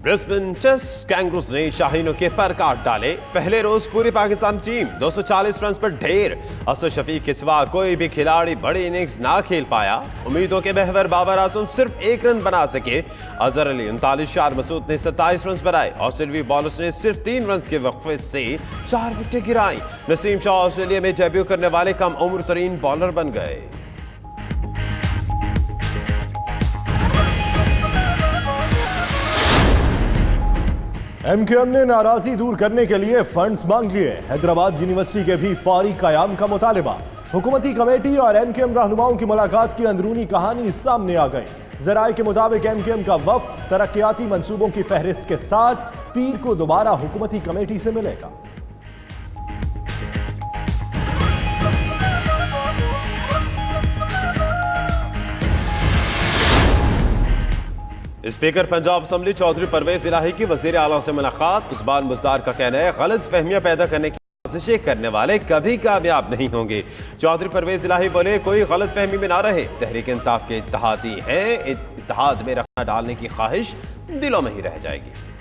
Brisbane test kangaroos ने शाहीनों के पर काट डाले। पहले रोज पूरी पाकिस्तान टीम 240 रन पर ढेर। असद शफीक के सिवा कोई भी खिलाड़ी बड़ी इनिंग्स ना खेल पाया। उम्मीदों के महवर बाबर आजम सिर्फ 1 रन बना सके। अजहर अली 39, शार मसूद ने 27 रन बनाए। ऑस्ट्रेलियाई बॉलर्स ने सिर्फ 3 रन के वक्फे से 4 विकेटें गिराई। नसीम शाह ऑस्ट्रेलिया में डेब्यू करने वाले कम उम्र तरीन बॉलर बन गए। एमक्यूएम ने नाराजगी दूर करने के लिए फंड्स मांग लिए। हैदराबाद यूनिवर्सिटी के भी फौरी कयाम का मुतालिबा। हुकूमती कमेटी और एमक्यूएम रहनुमाओं की मुलाकात की अंदरूनी कहानी सामने आ गई। जराये के मुताबिक एमक्यूएम का वफ्द तरक्याती मंसूबों की फहरिस्त के साथ पीर को दोबारा हुकूमती कमेटी से मिलेगा। स्पीकर पंजाब असम्बली चौधरी परवेज इलाही की वजीर आला से मुलाकात। उस्मान मुज़्दार का कहना है गलत फहमियां पैदा करने की कोशिशें करने वाले कभी कामयाब नहीं होंगे। चौधरी परवेज इलाही बोले कोई गलत फहमी में ना रहे, तहरीक इंसाफ के इत्तेहादी हैं, इत्तेहाद में रखना डालने की ख्वाहिश दिलों में ही रह जाएगी।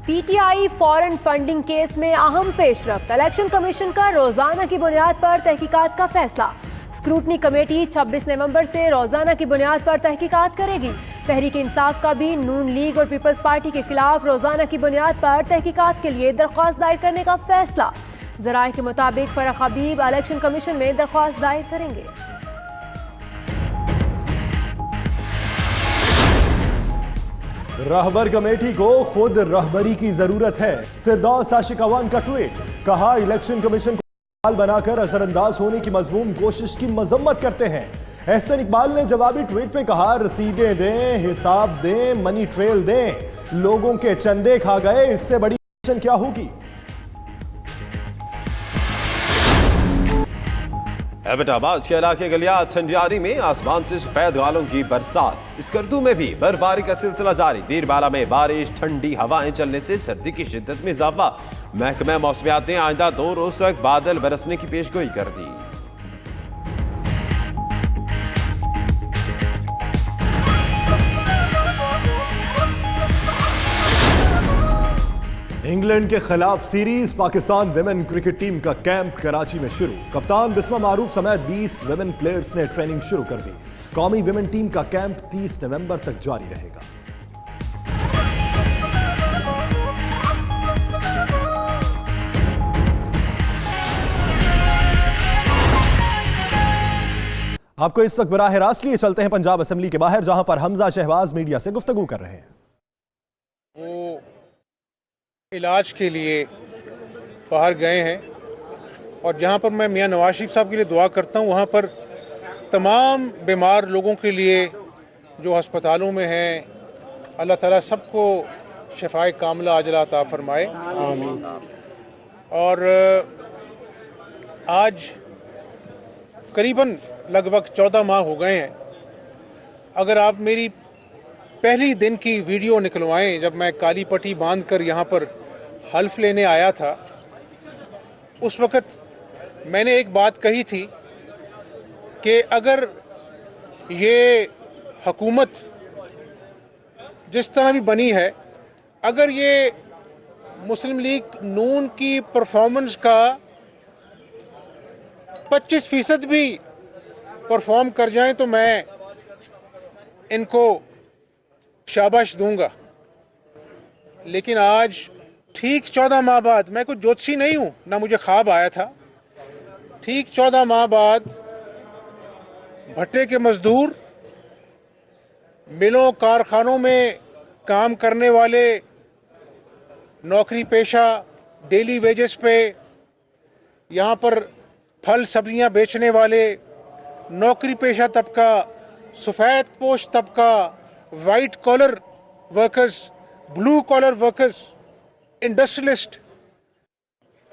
पीटीआई फॉरेन फंडिंग केस में अहम पेशरफ्त। इलेक्शन कमीशन का रोजाना की बुनियाद पर तहकीकात का फैसला। स्क्रूटनी कमेटी 26 नवंबर से रोजाना की बुनियाद पर तहकीकात करेगी। तहरीक इंसाफ का भी नून लीग और पीपल्स पार्टी के खिलाफ रोजाना की बुनियाद पर तहकीकात के लिए दरख्वास्त दायर करने का फैसला। जराये के मुताबिक फरख हबीब इलेक्शन कमीशन में दरख्वास्त दायर करेंगे। रहबर कमेटी को खुद रहबरी की जरूरत है। फिरदौस आशिक अवान का ट्वीट, कहा इलेक्शन कमीशन को बनाकर असरअंदाज होने की मजमूम कोशिश की मजम्मत करते हैं। एहसन इकबाल ने जवाबी ट्वीट में कहा रसीदें दें, हिसाब दें, मनी ट्रेल दें, लोगों के चंदे खा गए, इससे बड़ी कमीशन क्या होगी। एबटाबाद के इलाके गलियात ठंडियारी में आसमान से सफेद गालों की बरसात। स्कर्दू में भी बर्फबारी का सिलसिला जारी। दीरबाला में बारिश, ठंडी हवाएं चलने से सर्दी की शिद्दत में इजाफा। महकमा मौसमियात ने आइंदा 2 रोज तक बादल बरसने की पेशगोई कर दी। इंग्लैंड के खिलाफ series. Pakistan women cricket team का कैंप कराची में शुरू। कप्तान बिस्मा मारूफ समेत 20 विमेन प्लेयर्स ने ट्रेनिंग शुरू कर दी। कौमी विमेन टीम का कैंप 30 नवंबर तक जारी रहेगा। आपको इस वक्त बराह रास्त लिए चलते हैं पंजाब असेंबली के बाहर, जहां पर हमजा शहबाज मीडिया से गुफ्तगू कर रहे हैं। इलाज के लिए बाहर गए हैं और जहाँ पर मैं मियां नवाज शरीफ साहब के लिए दुआ करता हूँ, वहाँ पर तमाम बीमार लोगों के लिए जो अस्पतालों में हैं, अल्लाह ताला सबको शफाए कामिला अजला अता फरमाए, आमीन। और आज करीबन लगभग 14 माह हो गए हैं। अगर आप मेरी पहली दिन की वीडियो निकलवाएं, जब मैं काली पट्टी बांधकर यहाँ पर हल्फ लेने आया था, उस वक़्त मैंने एक बात कही थी कि अगर ये हुकूमत जिस तरह भी बनी है, अगर ये मुस्लिम लीग नून की परफॉर्मेंस का 25% भी परफॉर्म कर जाएं तो मैं इनको शाबाश दूंगा। लेकिन आज ठीक 14 माह बाद, मैं कुछ ज्योतिषी नहीं हूं, ना मुझे ख्वाब आया था, ठीक 14 माह बाद भट्टे के मजदूर, मिलों कारखानों में काम करने वाले, नौकरी पेशा, डेली वेजेस पे, यहाँ पर फल सब्जियां बेचने वाले, नौकरी पेशा तबका, सफ़ेद पोश तबका, white collar workers, blue collar workers, industrialist,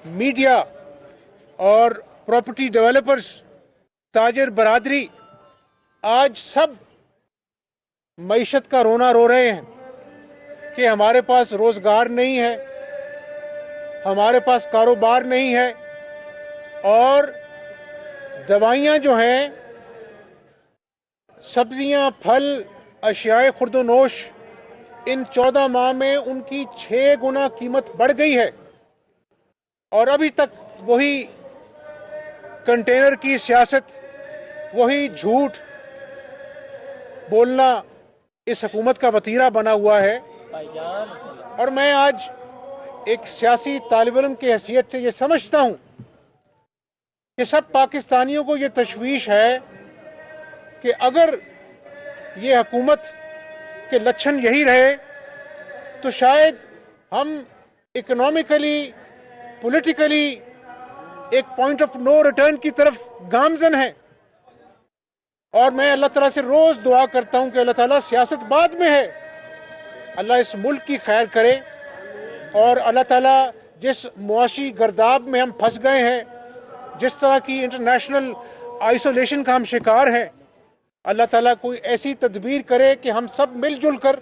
media और प्रॉपर्टी डेवलपर्स, ताजर बरादरी, आज सब मईशत का रोना रो रहे हैं कि हमारे पास रोजगार नहीं है, हमारे पास कारोबार नहीं है और दवाइयाँ जो हैं, सब्जियां, फल, अशियाए खुर्दोनोश, इन 14 माह में उनकी 6 गुना कीमत बढ़ गई है। और अभी तक वही कंटेनर की सियासत, वही झूठ बोलना इस हुकूमत का वतीरा बना हुआ है। और मैं आज एक सियासी तालिब इल्म की हैसियत से ये समझता हूँ कि सब पाकिस्तानियों को ये तशवीश है कि अगर ये हुकूमत के लक्षण यही रहे तो शायद हम इकोनॉमिकली, पॉलिटिकली एक पॉइंट ऑफ नो रिटर्न की तरफ गामजन हैं। और मैं अल्लाह ताला से रोज दुआ करता हूं कि अल्लाह ताला, सियासत बाद में है, अल्लाह इस मुल्क की खैर करे। और अल्लाह ताला जिस मुआशी गर्दाब में हम फंस गए हैं, जिस तरह की इंटरनेशनल आइसोलेशन का हम शिकार हैं, अल्लाह ताला कोई ऐसी तदबीर करे कि हम सब मिलजुल कर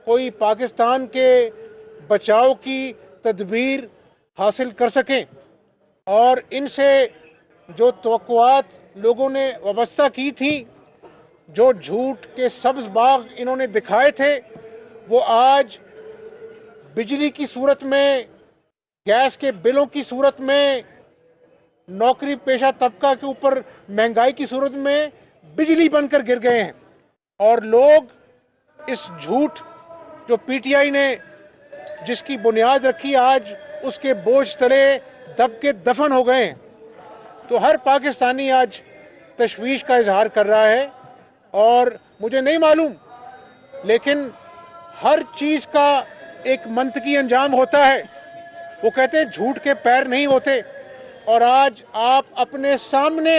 कोई पाकिस्तान के बचाव की तदबीर हासिल कर सकें। और इनसे जो तवक्कुआत लोगों ने वाबस्ता की थी, जो झूठ के सब्ज बाग इन्होंने दिखाए थे, वो आज बिजली की सूरत में, गैस के बिलों की सूरत में, नौकरी पेशा तबका के ऊपर महंगाई की सूरत में बिजली बनकर गिर गए हैं। और लोग इस झूठ जो पीटीआई ने जिसकी बुनियाद रखी, आज उसके बोझ तले दब के दफन हो गए हैं। तो हर पाकिस्तानी आज तशवीश का इजहार कर रहा है। और मुझे नहीं मालूम, लेकिन हर चीज़ का एक मंतकी अंजाम होता है। वो कहते हैं झूठ के पैर नहीं होते। और आज आप अपने सामने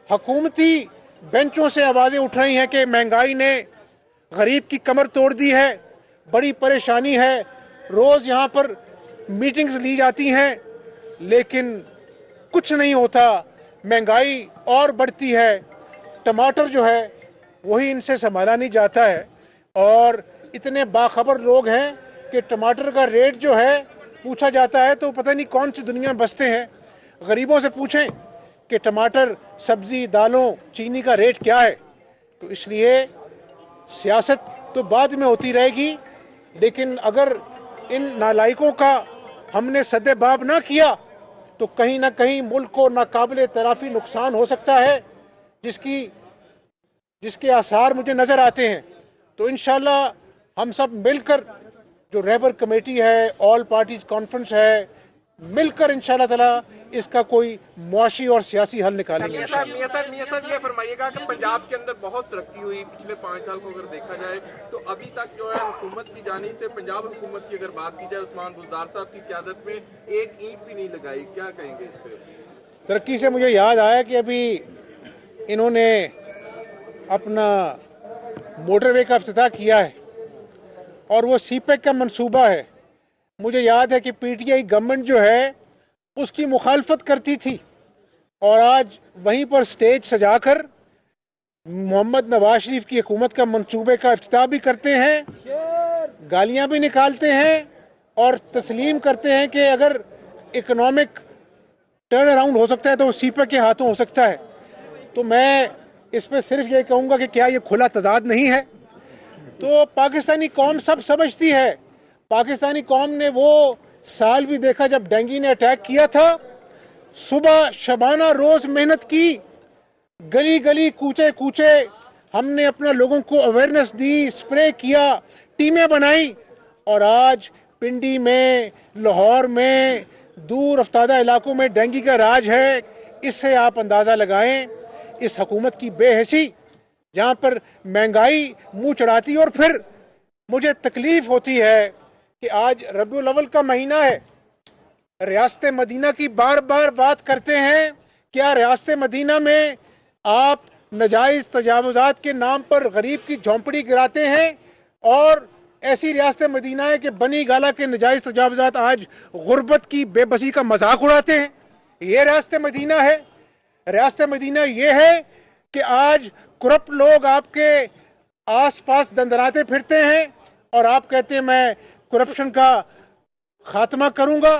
हुकूमती बेंचों से आवाज़ें उठ रही हैं कि महंगाई ने गरीब की कमर तोड़ दी है, बड़ी परेशानी है। रोज़ यहाँ पर मीटिंग्स ली जाती हैं, लेकिन कुछ नहीं होता, महंगाई और बढ़ती है। टमाटर जो है वही इनसे संभाला नहीं जाता है। और इतने बाखबर लोग हैं कि टमाटर का रेट जो है पूछा जाता है तो पता नहीं कौन सी दुनिया में बसते हैं। गरीबों से पूछें कि टमाटर, सब्जी, दालों, चीनी का रेट क्या है। तो इसलिए सियासत तो बाद में होती रहेगी, लेकिन अगर इन नालायकों का हमने सद्देबाब ना किया तो कहीं ना कहीं मुल्क को नाकाबिले तराफी नुकसान हो सकता है, जिसके आसार मुझे नज़र आते हैं। तो इंशाल्लाह हम सब मिलकर, जो रहबर कमेटी है, ऑल पार्टीज कॉन्फ्रेंस है, मिलकर इंशाल्लाह ताला इसका कोई मुआशी और सियासी हल निकालेंगे। मियां साहब ये फरमाइएगा कि पंजाब के अंदर बहुत तरक्की हुई पिछले 5 साल को अगर देखा जाए तो अभी तक जो है हुकूमत की जानिब से, पंजाब हुकूमत की अगर बात की जाए, उस्मान बुज़दार साहब की क़यादत में एक ईंट भी नहीं लगाई, क्या कहेंगे इस पे? तरक्की से मुझे याद आया कि अभी इन्होंने अपना मोटरवे का इफ्तिताह किया है और वो सीपेक का मंसूबा है। मुझे याद है कि पीटीआई गवर्नमेंट जो है उसकी मुखालफत करती थी और आज वहीं पर स्टेज सजाकर मोहम्मद नवाज शरीफ की हुकूमत का मंसूबे का इफ्तिताह भी करते हैं, गालियां भी निकालते हैं और तस्लीम करते हैं कि अगर इकोनॉमिक टर्न अराउंड हो सकता है तो वो सीपेक के हाथों हो सकता है। तो मैं इस पर सिर्फ ये कहूँगा कि क्या ये खुला तजाद नहीं है? तो पाकिस्तानी कौम सब समझती है। पाकिस्तानी कौम ने वो साल भी देखा जब डेंगू ने अटैक किया था, सुबह शबाना रोज मेहनत की, गली गली कूचे कूचे हमने अपना लोगों को अवेयरनेस दी, स्प्रे किया, टीमें बनाई और आज पिंडी में, लाहौर में, दूर अफ्तादा इलाकों में डेंगू का राज है। इससे आप अंदाज़ा लगाएं इस हुकूमत की बेहसी, जहाँ पर महंगाई मुंह चढ़ाती। और फिर मुझे तकलीफ होती है कि आज रबीउल अव्वल का महीना है, रियासत मदीना की बार बार बात करते हैं। क्या रियासत मदीना में आप नाजायज़ तजावुज़ात के नाम पर गरीब की झोंपड़ी गिराते हैं? और ऐसी रियासत मदीना है कि बनी गाला के नाजायज़ तजावुज़ात आज गुर्बत की बेबसी का मजाक उड़ाते हैं। ये रियासत मदीना है? रियासत मदीना ये है कि आज करप्ट लोग आपके आस पास दंदनाते फिरते हैं और आप कहते हैं मैं करप्शन का खात्मा करूंगा।